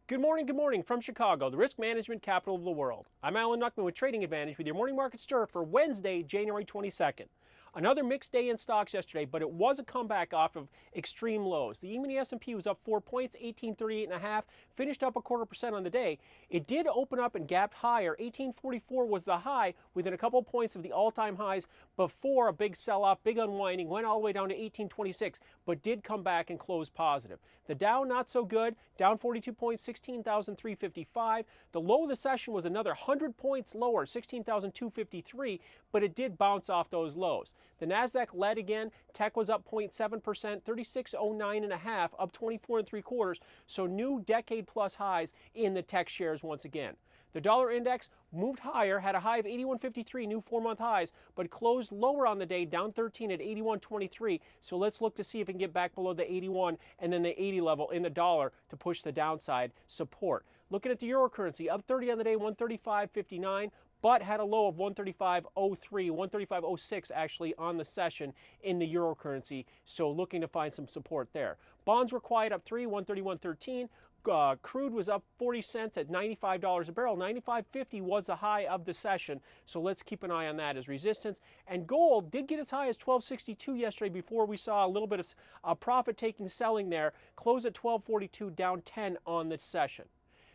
Good morning from Chicago, the risk management capital of the world. I'm Alan Knuckman with Trading Advantage with your morning market stir for Wednesday, January 22nd. Another mixed day in stocks yesterday, but it was a comeback off of extreme lows. The E-mini S&P was up 4 points, 1838.5, finished up 0.25% on the day. It did open up and gapped higher. 1844 was the high, within a couple points of the all-time highs before a big sell-off, big unwinding, went all the way down to 1826, but did come back and close positive. The Dow not so good, down 42 points, 16,355. The low of the session was another 100 points lower, 16,253, but it did bounce off those lows. The Nasdaq led again. Tech was up 0.7%, 3609.5, up 24 and 3/4. So new decade plus highs in the tech shares once again. The dollar index moved higher, had a high of 81.53, new 4-month highs, but closed lower on the day, down 13 at 81.23. So let's look to see if we can get back below the 81 and then the 80 level in the dollar to push the downside support. Looking at the euro currency, up 30 on the day, 135.59. But had a low of 135.03, 135.06 actually on the session in the euro currency, so looking to find some support there. Bonds were quiet, up 3, 131.13. Crude was up 40 cents at $95 a barrel. 95.50 was the high of the session, so let's keep an eye on that as resistance. And gold did get as high as 12.62 yesterday before we saw a little bit of profit-taking selling there. Closed at 12.42, down 10 on the session.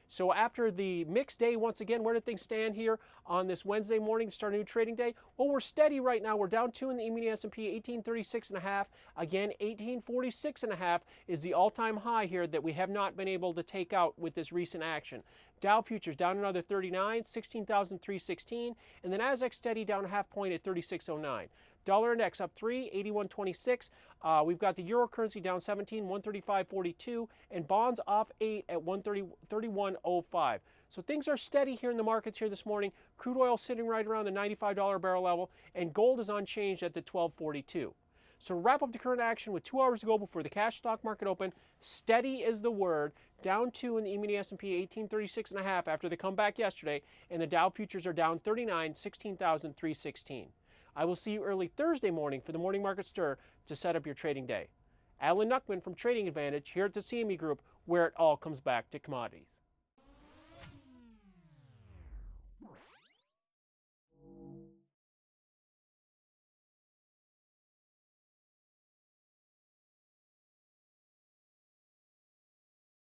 So after the mixed day, once again, where do things stand here on this Wednesday morning to start a new trading day? Well, we're steady right now. We're down 2 in the E-mini S&P, 1836.5. Again, 1846.5 is the all-time high here that we have not been able to take out with this recent action. Dow futures down another 39, 16,316, and the Nasdaq steady down a half point at 3609. Dollar index up 3, 81.26. We've got the euro currency down 17, 135.42, and bonds off 8 at 131.05. So things are steady here in the markets here this morning. Crude oil sitting right around the $95 barrel level, and gold is unchanged at the 12.42. So wrap up the current action with 2 hours to go before the cash stock market open. Steady is the word. Down 2 in the E-mini S&P, 1836.5 after the comeback yesterday, and the Dow futures are down 39, 16,316. I will see you early Thursday morning for the morning market stir to set up your trading day. Alan Knuckman from Trading Advantage here at the CME Group, where it all comes back to commodities.